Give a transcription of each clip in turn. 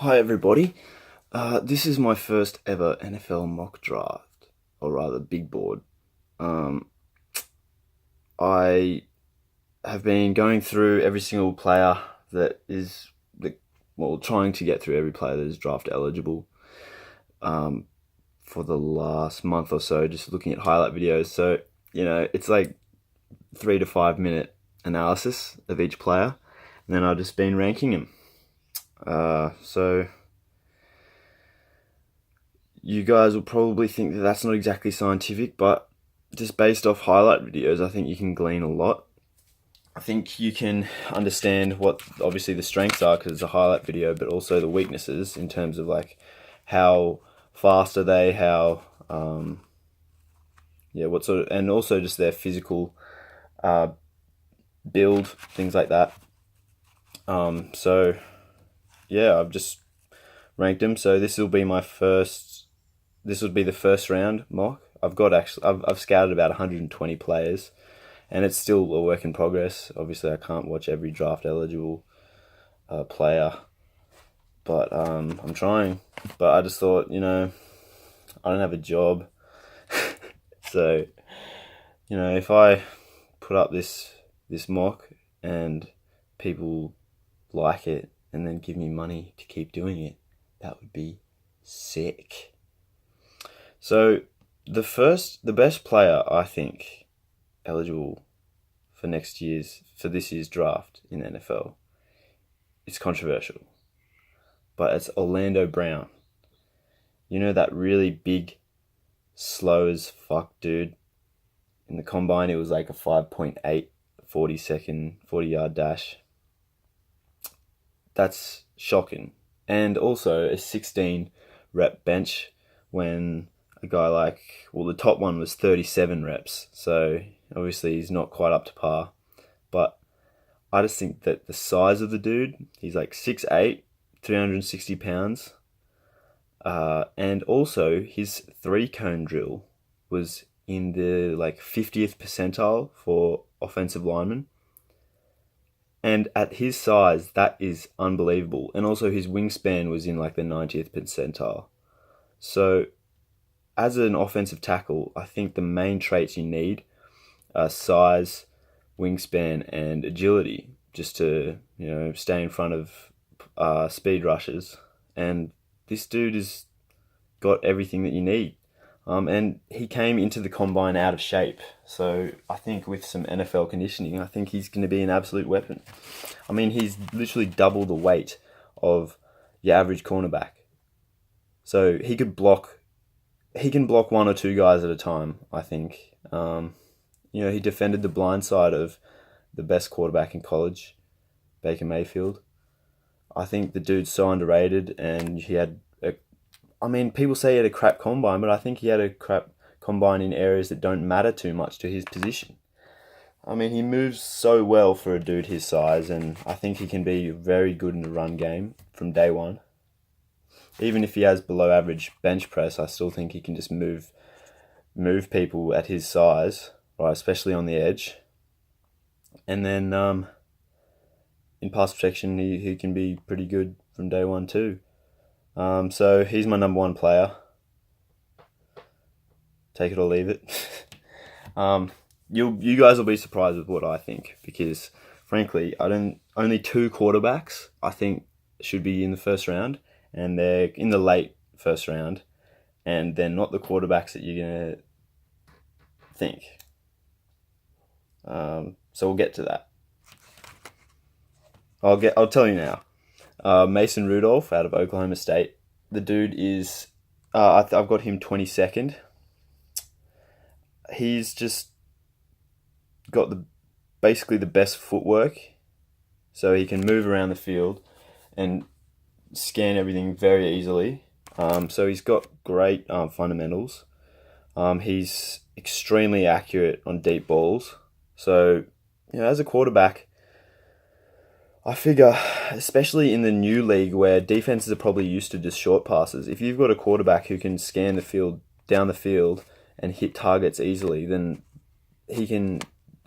Hi everybody. This is my first ever NFL mock draft, or rather big board. Um, I have been going through every single player that is trying to get through every player that is draft eligible for the last month or so, just looking at highlight videos. So, it's like 3 to 5 minute analysis of each player, and then I've just been ranking them. So you guys will probably think that that's not exactly scientific, but just based off highlight videos, I think you can glean a lot. I think you can understand what obviously the strengths are because it's a highlight video, but also the weaknesses in terms of like how fast are they, what sort of, and also just their physical build, things like that. So yeah, I've just ranked them. So this will be my first. This would be the first round mock. I've scouted about 120 players, and it's still a work in progress. Obviously, I can't watch every draft eligible player, but I'm trying. But I just thought, I don't have a job, so if I put up this mock and people like it and then give me money to keep doing it, that would be sick. So the best player I think eligible for this year's draft in the NFL, it's controversial, but it's Orlando Brown. You know, that really big, slow as fuck dude. In the combine, it was like a 5.8 40 yard dash. That's shocking. And also a 16 rep bench when a guy the top one was 37 reps. So obviously he's not quite up to par. But I just think that the size of the dude, he's like 6'8", 360 pounds. And also his 3-cone drill was in the 50th percentile for offensive linemen. And at his size, that is unbelievable. And also his wingspan was in the 90th percentile. So as an offensive tackle, I think the main traits you need are size, wingspan, and agility, just to stay in front of speed rushes. And this dude has got everything that you need. And he came into the combine out of shape, so I think with some NFL conditioning, I think he's going to be an absolute weapon. I mean, he's literally double the weight of your average cornerback, so he can block one or two guys at a time, I think. He defended the blind side of the best quarterback in college, Baker Mayfield. I think the dude's so underrated, and people say he had a crap combine, but I think he had a crap combine in areas that don't matter too much to his position. I mean, he moves so well for a dude his size, and I think he can be very good in the run game from day one. Even if he has below average bench press, I still think he can just move people at his size, right? Especially on the edge. And then in pass protection, he can be pretty good from day one too. So he's my number one player. Take it or leave it. You guys will be surprised with what I think, because frankly, only 2 quarterbacks I think should be in the first round, and they're in the late first round, and they're not the quarterbacks that you're gonna think. So we'll get to that. I'll tell you now. Mason Rudolph out of Oklahoma State. The dude is, I've got him 22nd. He's just got basically the best footwork, so he can move around the field and scan everything very easily. So he's got great fundamentals. He's extremely accurate on deep balls. So as a quarterback, I figure, especially in the new league where defenses are probably used to just short passes, if you've got a quarterback who can scan the field, down the field, and hit targets easily, then he can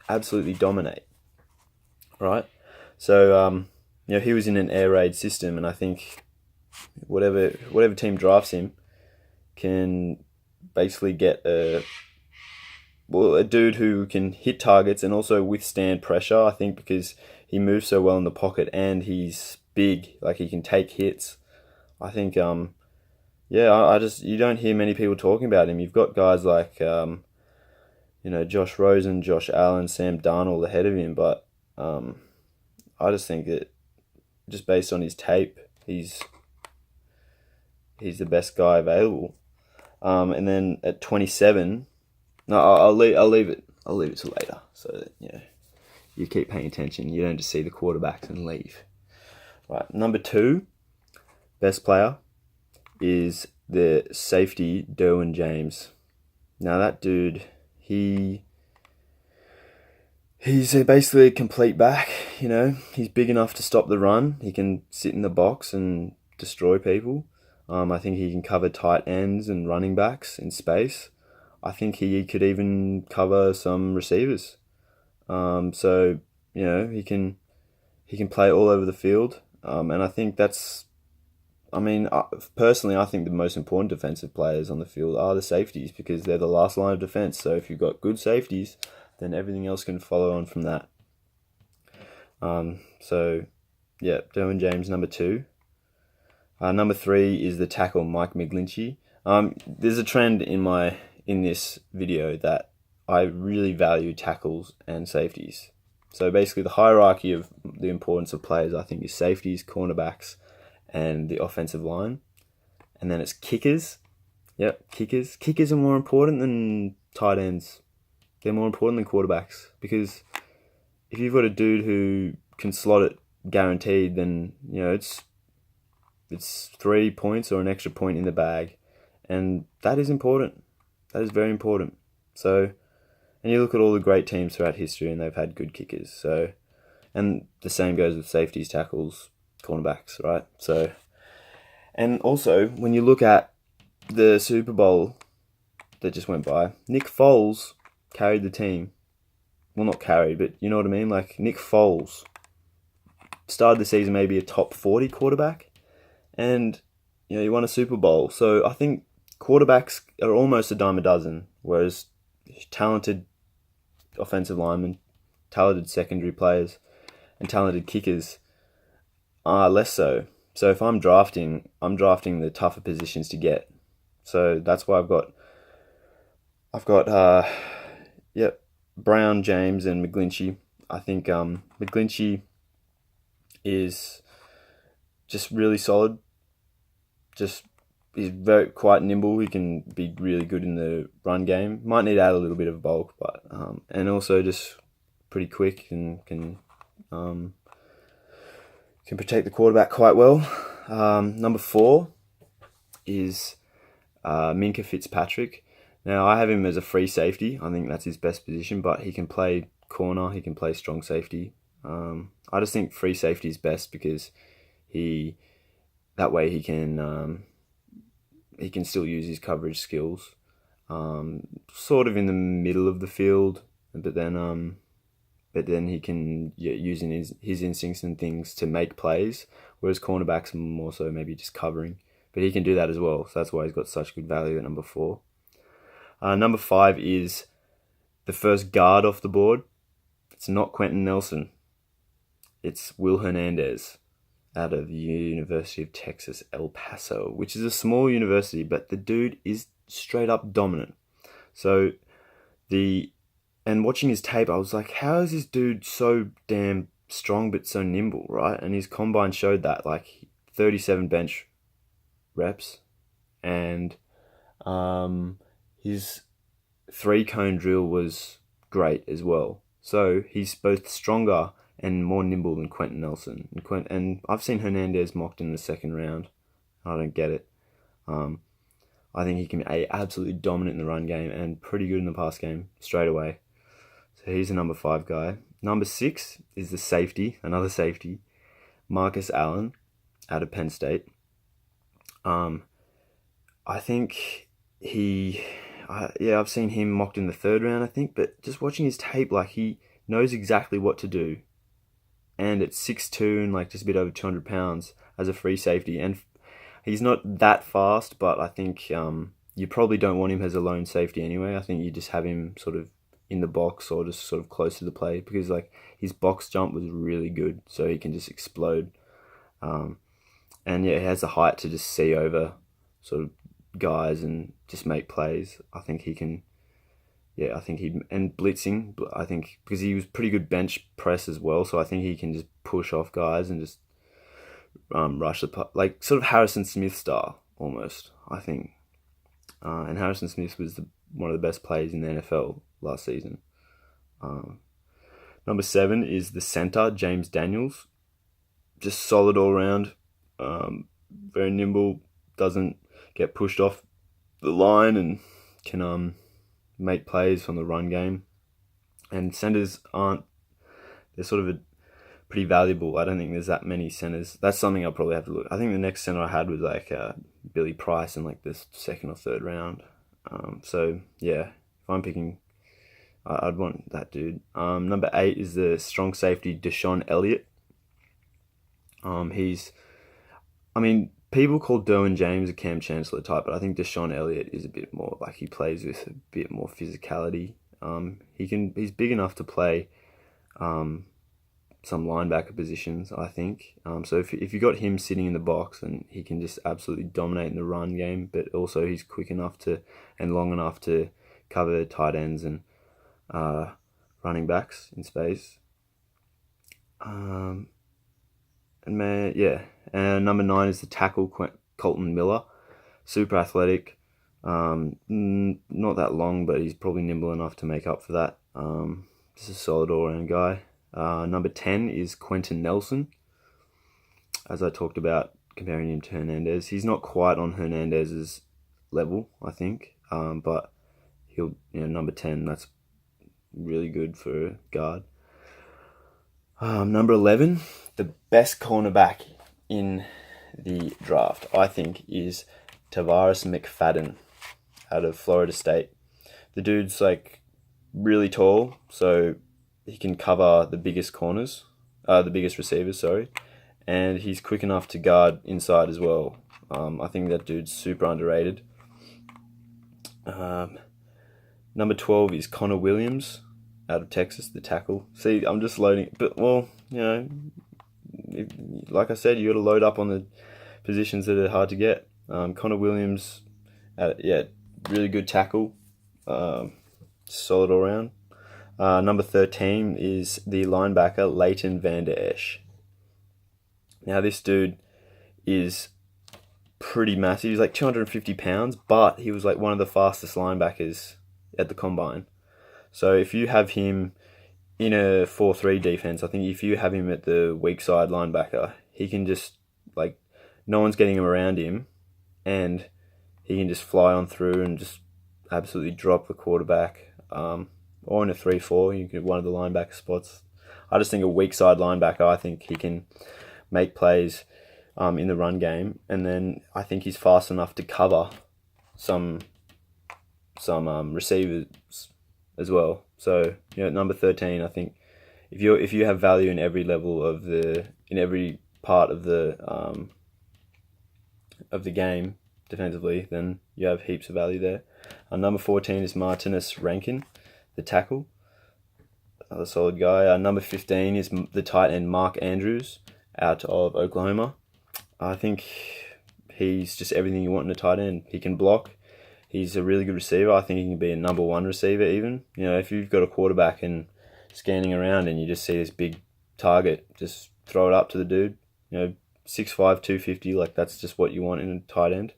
absolutely dominate, right? So, he was in an air raid system, and I think whatever team drafts him can basically get a dude who can hit targets and also withstand pressure. I think because he moves so well in the pocket and he's big, like he can take hits. I think I just you don't hear many people talking about him. You've got guys like Josh Rosen, Josh Allen, Sam Darnold ahead of him, but I just think that just based on his tape, he's the best guy available. And then at 27, no, I'll leave it till later, so that you keep paying attention. You don't just see the quarterbacks and leave. Right, number 2, best player is the safety Derwin James. Now that dude, he's basically a complete back. He's big enough to stop the run. He can sit in the box and destroy people. I think he can cover tight ends and running backs in space. I think he could even cover some receivers. So he can play all over the field. And I think personally, I think the most important defensive players on the field are the safeties because they're the last line of defense. So if you've got good safeties, then everything else can follow on from that. Derwin James, number 2. Number 3 is the tackle, Mike McLingchey. There's a trend in this video that I really value tackles and safeties. So basically the hierarchy of the importance of players, I think, is safeties, cornerbacks, and the offensive line. And then it's kickers. Yep, kickers. Kickers are more important than tight ends. They're more important than quarterbacks because if you've got a dude who can slot it guaranteed, then it's 3 points or an extra point in the bag, and that is important. That is very important. So, and you look at all the great teams throughout history, and they've had good kickers. So, and the same goes with safeties, tackles, cornerbacks, right? So, and also when you look at the Super Bowl that just went by, Nick Foles carried the team. Well, not carried, but you know what I mean? Like Nick Foles started the season maybe a top 40 quarterback, and he won a Super Bowl. So I think quarterbacks are almost a dime a dozen, whereas talented offensive linemen, talented secondary players, and talented kickers are less so. So if I'm drafting the tougher positions to get. So that's why I've got Brown, James, and McGlinchey. I think McGlinchey is just really solid. He's quite nimble. He can be really good in the run game. Might need to add a little bit of bulk, but and also just pretty quick and can protect the quarterback quite well. Number 4 is Minkah Fitzpatrick. Now I have him as a free safety. I think that's his best position, but he can play corner. He can play strong safety. I just think free safety is best because that way he can still use his coverage skills, sort of in the middle of the field, but then he can using his instincts and things to make plays, whereas cornerbacks are more so maybe just covering. But he can do that as well, so that's why he's got such good value at number 4. Number 5 is the first guard off the board. It's not Quentin Nelson. It's Will Hernandez out of the University of Texas, El Paso, which is a small university, but the dude is straight up dominant. So and watching his tape, I was like, how is this dude so damn strong but so nimble, right? And his combine showed that, like 37 bench reps, and his 3-cone drill was great as well. So he's both stronger and more nimble than Quentin Nelson. And I've seen Hernandez mocked in the second round. I don't get it. I think he can be absolutely dominant in the run game and pretty good in the pass game straight away. So he's a number 5 guy. Number 6 is the safety, another safety, Marcus Allen out of Penn State. I think I've seen him mocked in the 3rd round, I think, but just watching his tape, like he knows exactly what to do. And at 6'2" and like just a bit over 200 pounds as a free safety. And He's not that fast, but I think you probably don't want him as a lone safety anyway. I think you just have him sort of in the box or just sort of close to the play, because like his box jump was really good, so he can just explode. And yeah, he has the height to just see over sort of guys and just make plays. I think he can. Yeah, I think and blitzing. I think because he was pretty good bench press as well, so I think he can just push off guys and just rush the puck, like sort of Harrison Smith style almost. I think, and Harrison Smith was one of the best players in the NFL last season. Number 7 is the center, James Daniels. Just solid all around. Very nimble, doesn't get pushed off the line, and can make plays from the run game. And centers they're sort of pretty valuable. I don't think there's that many centers. That's something I'll probably have to look. I think the next center I had was like Billy Price in like the second or third round. So yeah, if I'm picking, I'd want that dude. Number 8 is the strong safety DeShon Elliot. People call Derwin James a Cam Chancellor type, but I think DeShon Elliott is a bit more like, he plays with a bit more physicality. He's big enough to play some linebacker positions, I think. So if you got him sitting in the box, then he can just absolutely dominate in the run game, but also he's quick enough and long enough to cover tight ends and running backs in space. And number 9 is the tackle, Colton Miller. Super athletic. Not that long, but he's probably nimble enough to make up for that. Just a solid all-around guy. Number 10 is Quentin Nelson. As I talked about, comparing him to Hernandez. He's not quite on Hernandez's level, I think. But he'll, number 10, that's really good for a guard. Number 11, the best cornerback in the draft, I think, is Tavares McFadden out of Florida State. The dude's like really tall, so he can cover the biggest receivers, and he's quick enough to guard inside as well. I think that dude's super underrated. Number 12 is Connor Williams out of Texas, the tackle. See, I'm just loading, but like I said, you got to load up on the positions that are hard to get. Connor Williams, really good tackle, solid all around. Number 13 is the linebacker Leighton Vander Esch. Now this dude is pretty massive. He's like 250 pounds, but he was like one of the fastest linebackers at the combine. So if you have him in a 4-3 defense, I think if you have him at the weak side linebacker, he can just, like, no one's getting him around him, and he can just fly on through and just absolutely drop the quarterback. Or in a 3-4, you can one of the linebacker spots. I just think a weak side linebacker, I think he can make plays in the run game, and then I think he's fast enough to cover some receivers as well. So number 13, I think if you have value in every level in every part of the game defensively, then you have heaps of value there. Number 14 is Martinez Rankin, the tackle, another solid guy. Number 15 is the tight end Mark Andrews out of Oklahoma. I think he's just everything you want in a tight end. He can block. He's a really good receiver. I think he can be a number 1 receiver even. If you've got a quarterback and scanning around and you just see this big target, just throw it up to the dude. 6'5", 250, like that's just what you want in a tight end.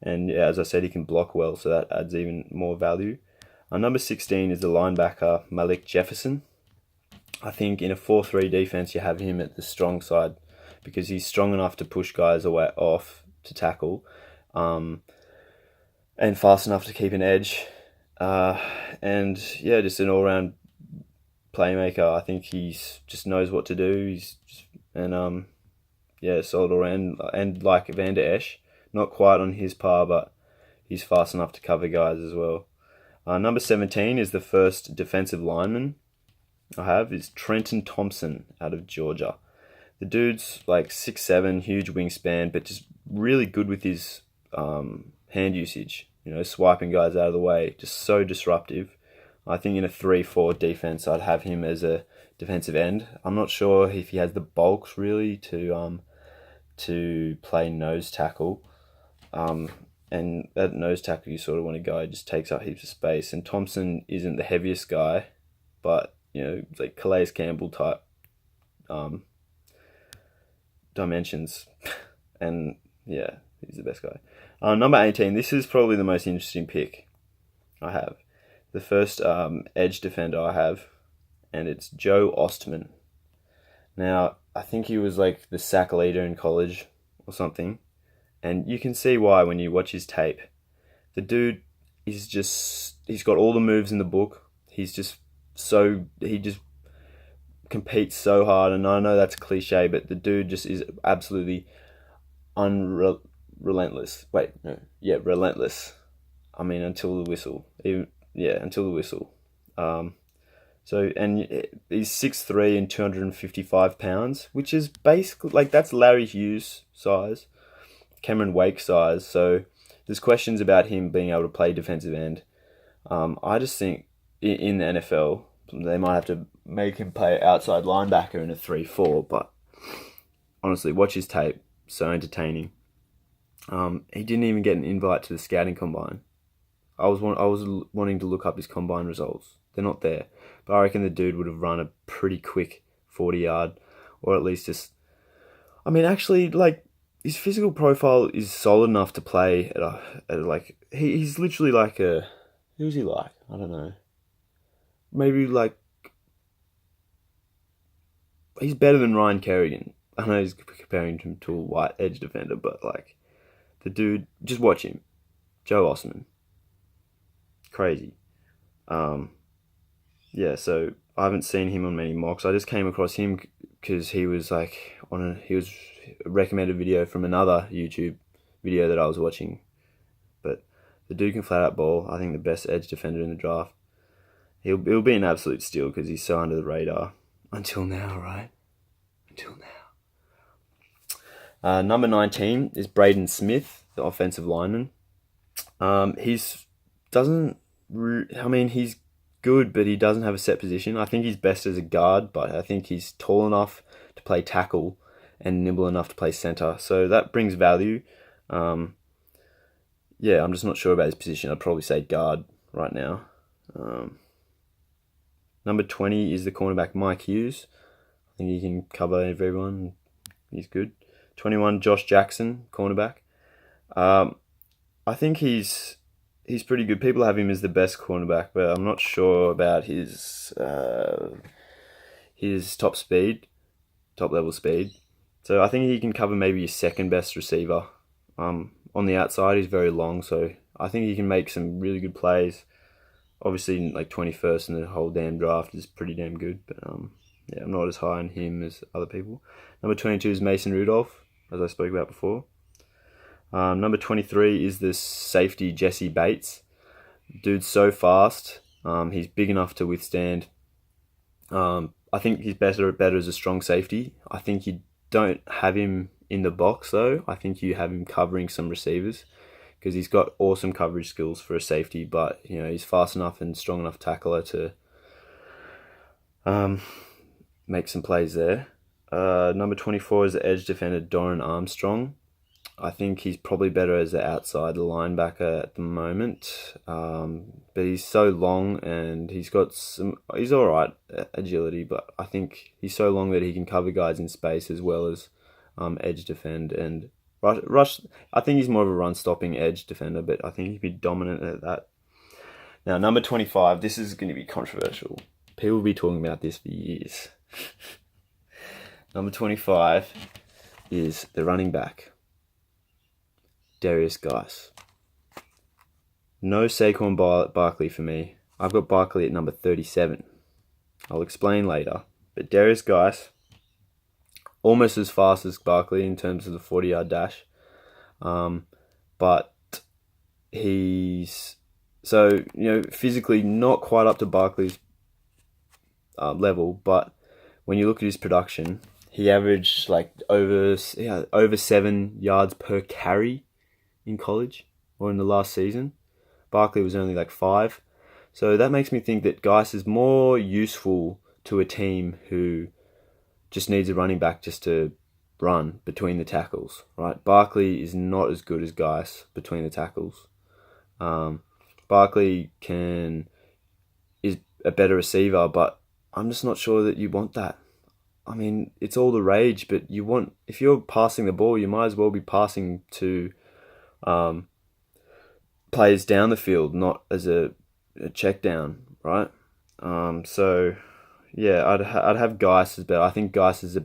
And as I said, he can block well, so that adds even more value. Number 16 is the linebacker Malik Jefferson. I think in a 4-3 defense, you have him at the strong side because he's strong enough to push guys away off to tackle. And fast enough to keep an edge. Just an all-round playmaker. I think he's just knows what to do. Solid all-round. And like Vander Esch, not quite on his par, but he's fast enough to cover guys as well. Number 17 is the first defensive lineman I have, is Trenton Thompson out of Georgia. The dude's like 6'7", huge wingspan, but just really good with his hand usage. Swiping guys out of the way, just so disruptive. I think in a 3-4 defense, I'd have him as a defensive end. I'm not sure if he has the bulk really to play nose tackle. And at nose tackle, you sort of want a guy who just takes up heaps of space. And Thompson isn't the heaviest guy, but like Calais Campbell type dimensions. And yeah, he's the best guy. Number 18. This is probably the most interesting pick I have. The first edge defender I have, and it's Joe Ostman. Now, I think he was like the sack leader in college or something. And you can see why when you watch his tape. The dude he's got all the moves in the book. He just competes so hard. And I know that's cliche, but the dude just is absolutely relentless. Relentless. I mean, until the whistle. Until the whistle. And he's 6'3" and 255 pounds, which is basically, like, that's Larry Hughes size, Cameron Wake size. So there's questions about him being able to play defensive end. I just think in the NFL, they might have to make him play outside linebacker in a 3-4, but honestly, watch his tape. So entertaining. He didn't even get an invite to the scouting combine. I was wanting to look up his combine results. They're not there. But I reckon the dude would have run a pretty quick 40-yard, or at least just... I mean, actually, like, his physical profile is solid enough to play he's literally like a... Who's he like? I don't know. Maybe, like... He's better than Ryan Kerrigan. I know he's comparing him to a white edge defender, but, like, the dude... Just watch him. Joe Ostman. Crazy. So I haven't seen him on many mocks. I just came across him because he was like he was a recommended video from another YouTube video that I was watching. But the dude can flat out ball. I think the best edge defender in the draft. He'll be an absolute steal because he's so under the radar until now, right? Until now. Number 19 is Braden Smith, the offensive lineman. He's good, but he doesn't have a set position. I think he's best as a guard, but I think he's tall enough to play tackle and nimble enough to play center. So that brings value. I'm just not sure about his position. I'd probably say guard right now. Number 20 is the cornerback Mike Hughes. I think he can cover everyone. He's good. 21, Josh Jackson, cornerback. I think he's pretty good. People have him as the best cornerback, but I'm not sure about his top level speed. So I think he can cover maybe his second best receiver. On the outside, he's very long, so I think he can make some really good plays. Obviously, like 21st in the whole damn draft is pretty damn good, but I'm not as high on him as other people. Number 22 is Mason Rudolph, as I spoke about before. Number 23 is the safety Jesse Bates. Dude's so fast. He's big enough to withstand. I think he's better as a strong safety. I think you don't have him in the box though. I think you have him covering some receivers because he's got awesome coverage skills for a safety, but he's fast enough and strong enough tackler to make some plays there. Number 24 is the edge defender Doran Armstrong. I think he's probably better as an outside linebacker at the moment, but he's so long and he's all right agility, but I think he's so long that he can cover guys in space as well as edge defend and rush. I think he's more of a run-stopping edge defender, but I think he'd be dominant at that. Now, number 25, this is going to be controversial. People will be talking about this for years. Number 25 is the running back, Darius Geis. No Saquon Barkley for me. I've got Barkley at number 37. I'll explain later. But Darius Geis, almost as fast as Barkley in terms of the 40-yard dash. But he's... So, physically not quite up to Barkley's level, but when you look at his production, he averaged like over 7 yards per carry in college or in the last season. Barkley was only like 5. So that makes me think that Geis is more useful to a team who just needs a running back just to run between the tackles, right? Barkley is not as good as Geis between the tackles. Barkley is a better receiver, but I'm just not sure that you want that. I mean, it's all the rage, but if you're passing the ball, you might as well be passing to players down the field, not as a check down, right? So yeah, I'd have Geis as better. I think Geis is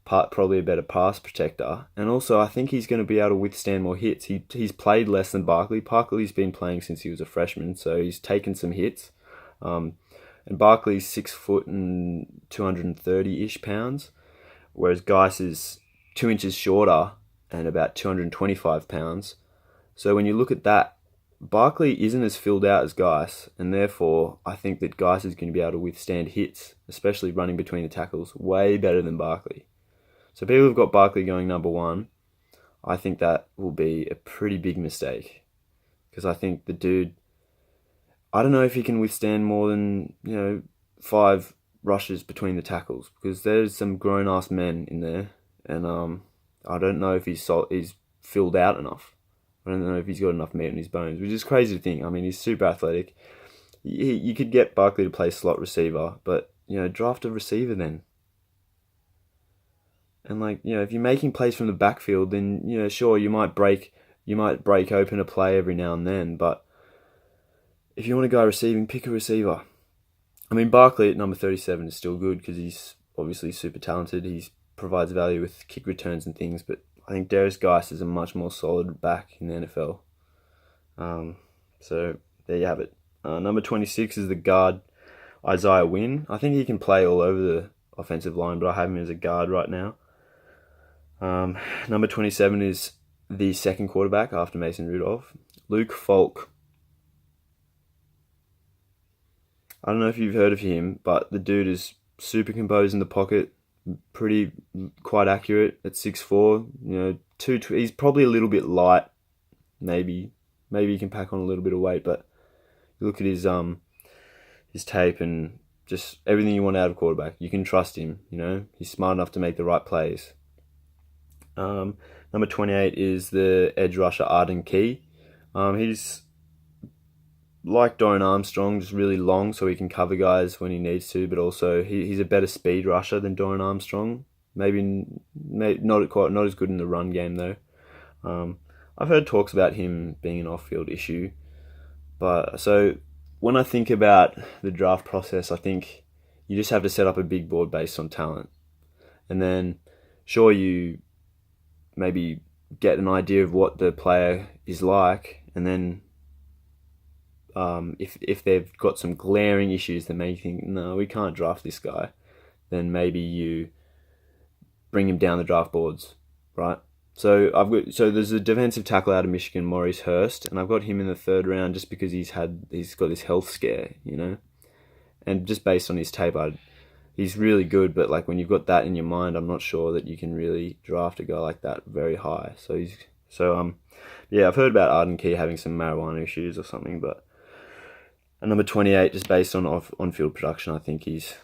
probably a better pass protector, and also I think he's going to be able to withstand more hits. He's played less than Barkley. Barkley's been playing since he was a freshman, so he's taken some hits. And Barkley's 6 foot and 230-ish pounds, whereas Geis is 2 inches shorter and about 225 pounds. So when you look at that, Barkley isn't as filled out as Geis, and therefore I think that Geis is going to be able to withstand hits, especially running between the tackles, way better than Barkley. So people who've got Barkley going number 1, I think that will be a pretty big mistake, because I think the dude, I don't know if he can withstand more than 5 rushes between the tackles, because there's some grown-ass men in there, and I don't know if he's filled out enough. I don't know if he's got enough meat on his bones, which is crazy to think. I mean, he's super athletic. You could get Barkley to play slot receiver, but draft a receiver then. And if you're making plays from the backfield, then sure, you might break open a play every now and then, but if you want to go receiving, pick a receiver. I mean, Barkley at number 37 is still good because he's obviously super talented. He provides value with kick returns and things, but I think Darius Geis is a much more solid back in the NFL. So there you have it. Number 26 is the guard, Isaiah Wynn. I think he can play all over the offensive line, but I have him as a guard right now. Number 27 is the second quarterback after Mason Rudolph, Luke Falk. I don't know if you've heard of him, but the dude is super composed in the pocket, quite accurate at 6'4". He's probably a little bit light. Maybe he can pack on a little bit of weight, but you look at his tape and just everything you want out of quarterback. You can trust him. He's smart enough to make the right plays. Number 28 is the edge rusher Arden Key. He's like Dorrin Armstrong, just really long, so he can cover guys when he needs to. But also, he's a better speed rusher than Dorrin Armstrong. Maybe not as good in the run game though. I've heard talks about him being an off-field issue, but so when I think about the draft process, I think you just have to set up a big board based on talent, and then sure, you maybe get an idea of what the player is like, and then if they've got some glaring issues that make you think, no, we can't draft this guy, then maybe you bring him down the draft boards, right? So there's a defensive tackle out of Michigan, Maurice Hurst, and I've got him in the 3rd round just because he's got this health scare, and just based on his tape, he's really good, but when you've got that in your mind, I'm not sure that you can really draft a guy like that very high. Yeah, I've heard about Arden Key having some marijuana issues or something, but at number 28, just based on on-field production, I think he's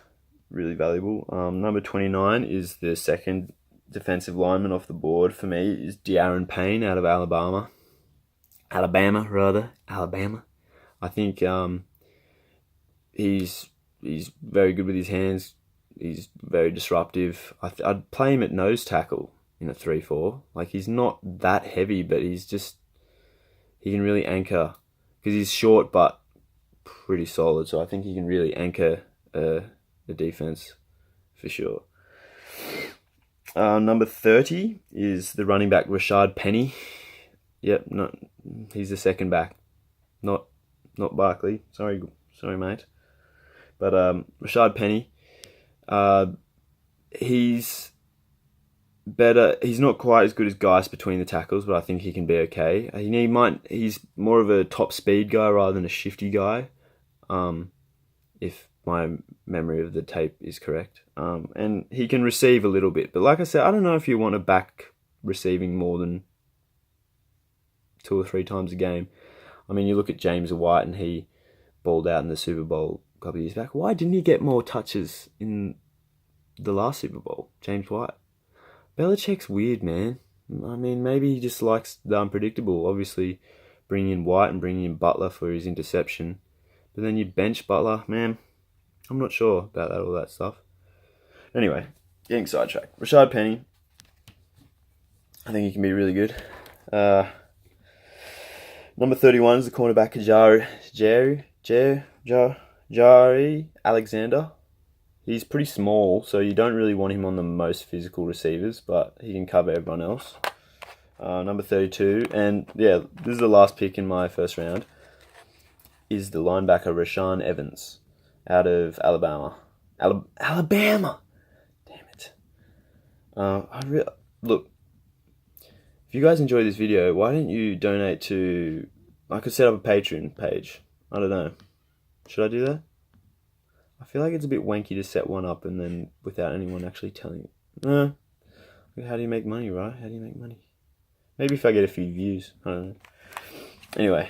really valuable. Number 29 is the second defensive lineman off the board for me, is De'Aaron Payne out of Alabama. Alabama. I think he's very good with his hands. He's very disruptive. I'd play him at nose tackle in a 3-4. He's not that heavy, but he can really anchor, because he's short but pretty solid. So I think he can really anchor the defense for sure. Number 30 is the running back Rashad Penny. Yep, he's the second back, not Barkley. Sorry, mate. But Rashad Penny, he's better. He's not quite as good as Geis between the tackles, but I think he can be okay. He's more of a top speed guy rather than a shifty guy. If my memory of the tape is correct. And he can receive a little bit. But like I said, I don't know if you want to back receiving more than 2 or 3 times a game. I mean, you look at James White and he balled out in the Super Bowl a couple of years back. Why didn't he get more touches in the last Super Bowl, James White? Belichick's weird, man. I mean, maybe he just likes the unpredictable. Obviously, bringing in White and bringing in Butler for his interception. But then you bench Butler, man. I'm not sure about all that stuff. Anyway, getting sidetracked. Rashad Penny. I think he can be really good. Number 31 is the cornerback Jari Alexander. He's pretty small, so you don't really want him on the most physical receivers, but he can cover everyone else. Number 32, and yeah, this is the last pick in my first round, is the linebacker Rashaan Evans out of Alabama. Alabama! Damn it. Look, if you guys enjoy this video, why don't you donate to... I could set up a Patreon page. I don't know. Should I do that? I feel like it's a bit wanky to set one up and then without anyone actually telling you. How do you make money, right? How do you make money? Maybe if I get a few views. I don't know. Anyway.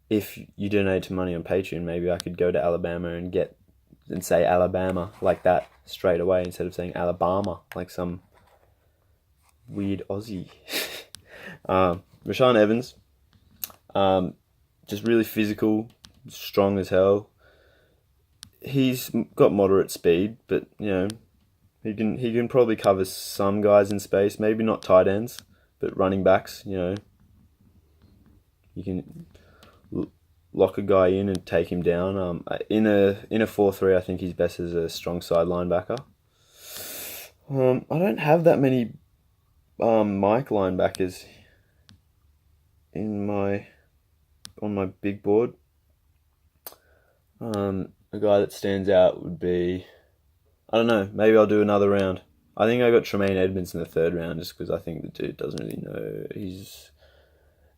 If you donate to money on Patreon, maybe I could go to Alabama and say Alabama like that straight away instead of saying Alabama like some weird Aussie. Rashaan Evans, just really physical, strong as hell. He's got moderate speed, but he can probably cover some guys in space. Maybe not tight ends, but running backs. You can lock a guy in and take him down. In a 4-3, I think he's best as a strong side linebacker. I don't have that many Mike linebackers on my big board. A guy that stands out would be, I don't know, maybe I'll do another round. I think I got Tremaine Edmonds in the 3rd round just because I think the dude doesn't really know,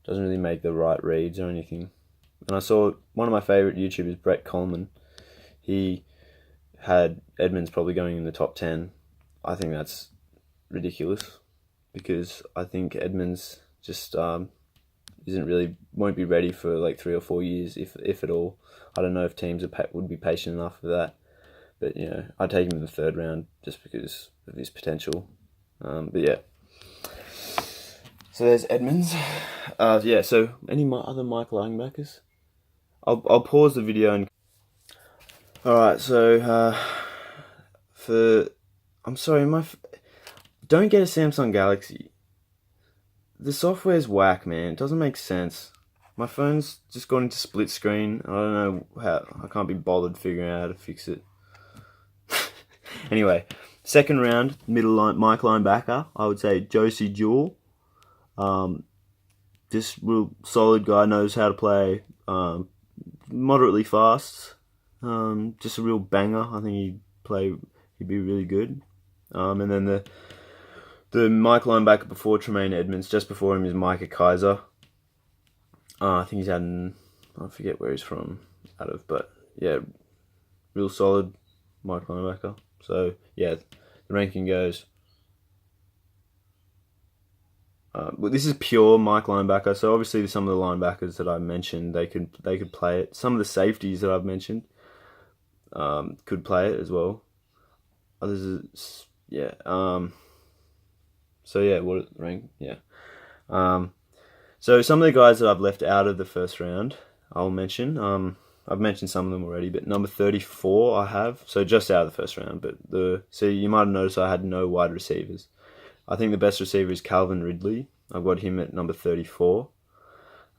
doesn't really make the right reads or anything. And I saw one of my favourite YouTubers, Brett Coleman, he had Edmonds probably going in the top 10. I think that's ridiculous because I think Edmonds just won't be ready for like 3 or 4 years, if at all. I don't know if teams would be patient enough for that. But, I'd take him in the 3rd round just because of his potential. But yeah. So there's Edmonds. So any other Mike linebackers? I'll pause the video and... Alright, so I'm sorry, don't get a Samsung Galaxy. The software's whack, man. It doesn't make sense. My phone's just gone into split screen. I don't know how. I can't be bothered figuring out how to fix it. Anyway, 2nd round, Mike linebacker. I would say Josie Jewell. Just real solid guy, knows how to play. Moderately fast. Just a real banger. I think he'd be really good. And then the Mike linebacker before Tremaine Edmonds, just before him, is Micah Kyzir. I think I forget where he's from, but yeah, real solid Mike linebacker. So yeah, the ranking goes. Well, this is pure Mike linebacker. So obviously, some of the linebackers that I mentioned, they could play it. Some of the safeties that I've mentioned, could play it as well. Others, yeah. So yeah, what rank? Yeah. So some of the guys that I've left out of the 1st round, I'll mention. I've mentioned some of them already, but number 34 I have. So just out of the 1st round, but so you might have noticed I had no wide receivers. I think the best receiver is Calvin Ridley. I've got him at number 34.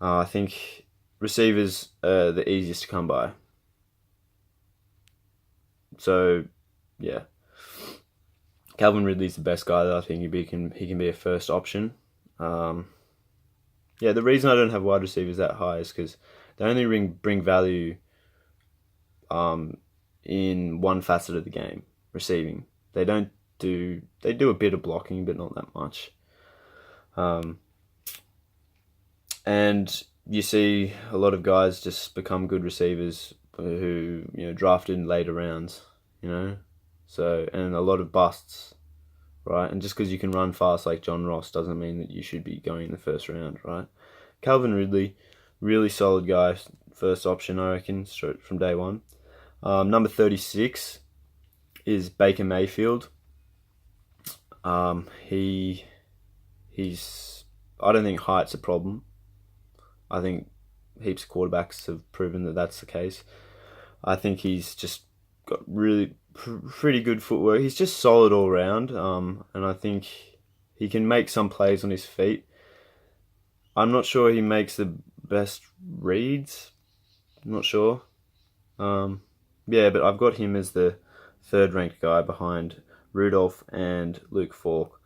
I think receivers are the easiest to come by. So yeah, Calvin Ridley's the best guy that I think he can be a first option. Yeah, the reason I don't have wide receivers that high is because they only bring value in one facet of the game, receiving. They do a bit of blocking, but not that much. And you see a lot of guys just become good receivers who drafted in later rounds, so, and a lot of busts, right? And just because you can run fast like John Ross doesn't mean that you should be going in the first round, right? Calvin Ridley, really solid guy, first option, I reckon, straight from day one. Number 36 is Baker Mayfield. He's I don't think height's a problem. I think heaps of quarterbacks have proven that that's the case. I think he's just got really pretty good footwork. He's just solid all round, and I think he can make some plays on his feet. I'm not sure he makes the best reads. I'm not sure. But I've got him as the third-ranked guy behind Rudolph and Luke Falk.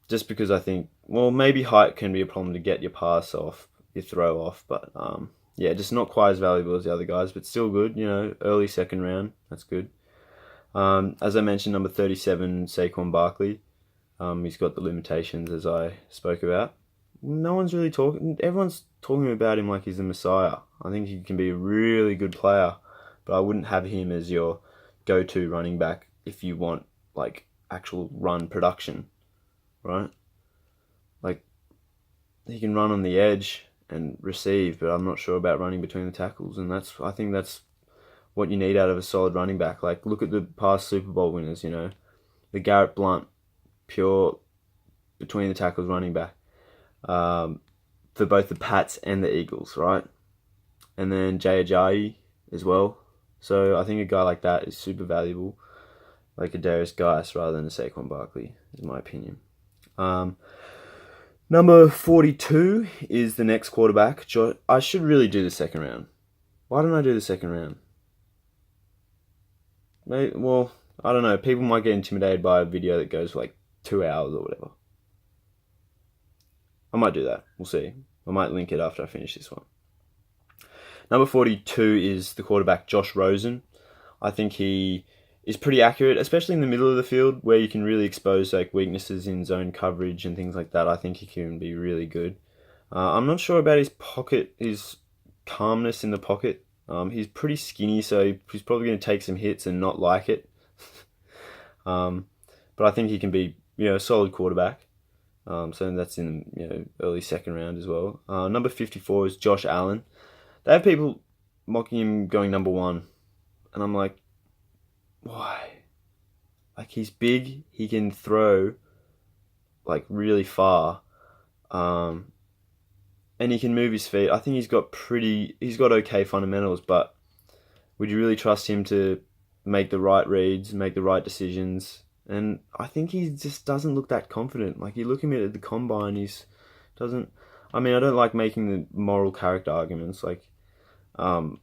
Just because I think, maybe height can be a problem to get your pass off, your throw off, but just not quite as valuable as the other guys, but still good, early second round, that's good. As I mentioned, number 37, Saquon Barkley. He's got the limitations, as I spoke about. No one's really talking, everyone's talking about him like he's the Messiah. I think he can be a really good player, but I wouldn't have him as your go-to running back if you want, like, actual run production, right? Like, he can run on the edge and receive, but I'm not sure about running between the tackles, and I think that's what you need out of a solid running back. Like, look at the past Super Bowl winners, the Garrett Blount, pure between the tackles running back, for both the Pats and the Eagles, right? And then Jay Ajayi as well. So I think a guy like that is super valuable, like a Darius Geis rather than a Saquon Barkley, is my opinion. Number 42 is the next quarterback. I should really do the second round. Why don't I do the second round? Maybe, I don't know. People might get intimidated by a video that goes for like 2 hours or whatever. I might do that. We'll see. I might link it after I finish this one. Number 42 is the quarterback Josh Rosen. I think he is pretty accurate, especially in the middle of the field where you can really expose like weaknesses in zone coverage and things like that. I think he can be really good. I'm not sure about his pocket, his calmness in the pocket. He's pretty skinny, so he's probably going to take some hits and not like it. But I think he can be, a solid quarterback. So that's in early second round as well. Number 54 is Josh Allen. They have people mocking him going number 1, and I'm like, why? Like, he's big, he can throw like really far, and he can move his feet. I think he's got okay fundamentals, but would you really trust him to make the right reads, make the right decisions? And I think he just doesn't look that confident. Like, you look at him at the combine, I don't like making the moral character arguments, like, or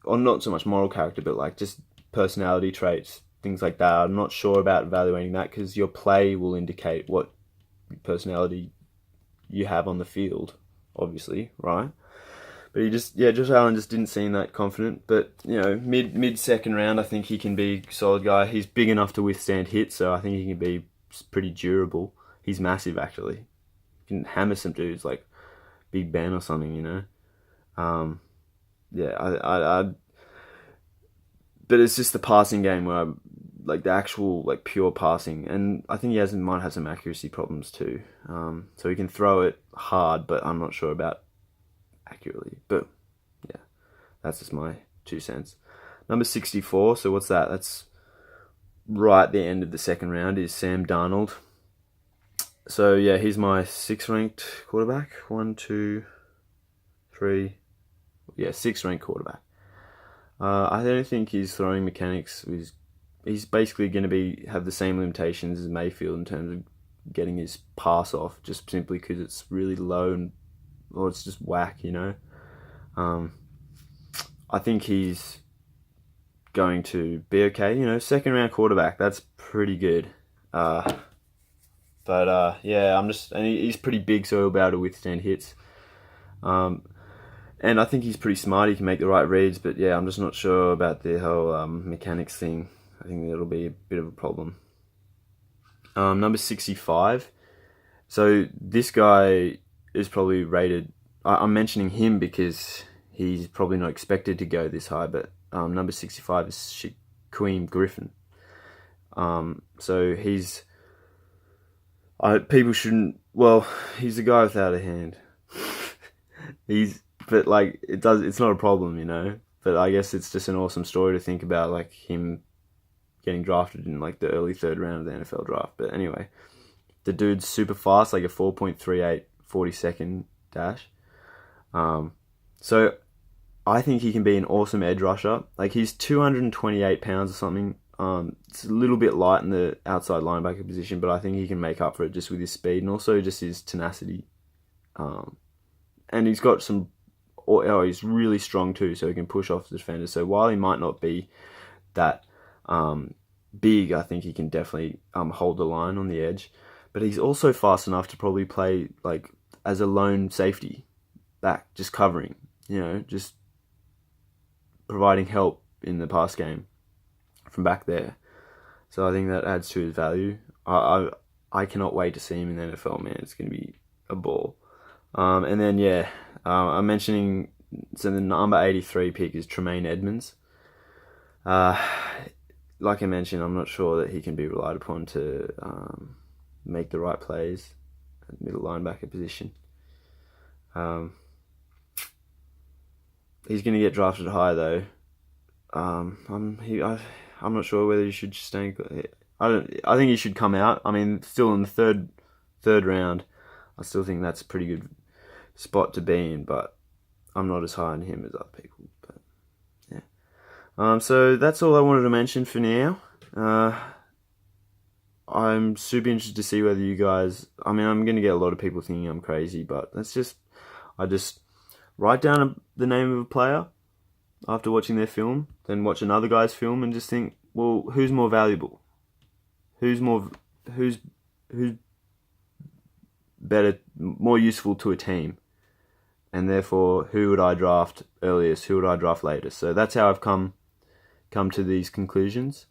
not so much moral character, but like just personality traits, things like that. I'm not sure about evaluating that because your play will indicate what personality you have on the field, obviously, right? But Josh Allen just didn't seem that confident. But, mid second round, I think he can be a solid guy. He's big enough to withstand hits, so I think he can be pretty durable. He's massive, actually. He can hammer some dudes like Big Ben or something, but it's just the passing game where like the actual like pure passing, and I think he might have some accuracy problems too. So he can throw it hard, but I'm not sure about accurately. But yeah, that's just my 2 cents. Number 64. So what's that? That's right at the end of the second round. Is Sam Darnold. So yeah, he's my 6th ranked quarterback. 1, 2, 3. Yeah, 6th ranked quarterback. I don't think his throwing mechanics he's basically going to have the same limitations as Mayfield in terms of getting his pass off, just simply because it's really low and it's just whack, I think he's going to be okay. Second round quarterback, that's pretty good. And he's pretty big, so he'll be able to withstand hits. And I think he's pretty smart. He can make the right reads, but yeah, I'm just not sure about the whole mechanics thing. I think that'll be a bit of a problem. Number 65. So this guy is probably rated. I'm mentioning him because he's probably not expected to go this high, but number 65 is Shaquem Griffin. So he's... people shouldn't... Well, he's a guy without a hand. But like, it's not a problem, you know? But I guess it's just an awesome story to think about, like him getting drafted in like the early third round of the NFL draft. But anyway, the dude's super fast, like a 4.38 40-second dash. So I think he can be an awesome edge rusher. Like, he's 228 pounds or something. It's a little bit light in the outside linebacker position, but I think he can make up for it just with his speed and also just his tenacity. And he's got some... he's really strong too, so he can push off the defenders. So while he might not be that big, I think he can definitely hold the line on the edge. But he's also fast enough to probably play like as a lone safety back, just covering, just providing help in the pass game from back there. So I think that adds to his value. I cannot wait to see him in the NFL, man. It's going to be a ball. And then, I'm mentioning, so the number 83 pick is Tremaine Edmonds. Like I mentioned, I'm not sure that he can be relied upon to make the right plays at the middle linebacker position. He's going to get drafted high, though. I'm not sure whether he should stay. I think he should come out. I mean, still in the third round. I still think that's a pretty good spot to be in, but I'm not as high on him as other people. But yeah. So that's all I wanted to mention for now. I'm super interested to see whether you guys... I mean, I'm going to get a lot of people thinking I'm crazy, but I just write down the name of a player after watching their film, then watch another guy's film and just think, well, who's more valuable? Who's better, more useful to a team? And therefore, who would I draft earliest? Who would I draft latest? So that's how I've come to these conclusions.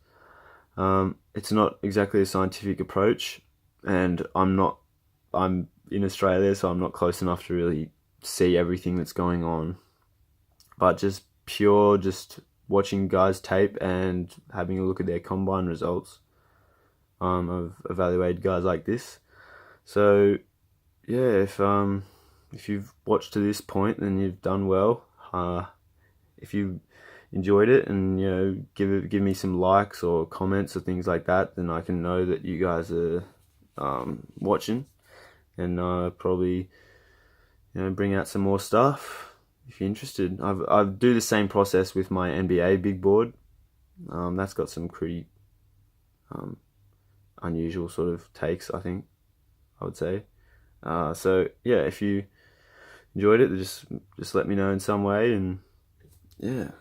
It's not exactly a scientific approach, and I'm in Australia, so I'm not close enough to really see everything that's going on. But just watching guys tape and having a look at their combine results. I've evaluated guys like this. So yeah, if you've watched to this point, then you've done well. If you enjoyed it and give me some likes or comments or things like that, then I can know that you guys are watching, and probably bring out some more stuff if you're interested. I do the same process with my NBA big board. That's got some pretty unusual sort of takes, I think, I would say. So yeah, if you enjoyed it, just let me know in some way, and yeah.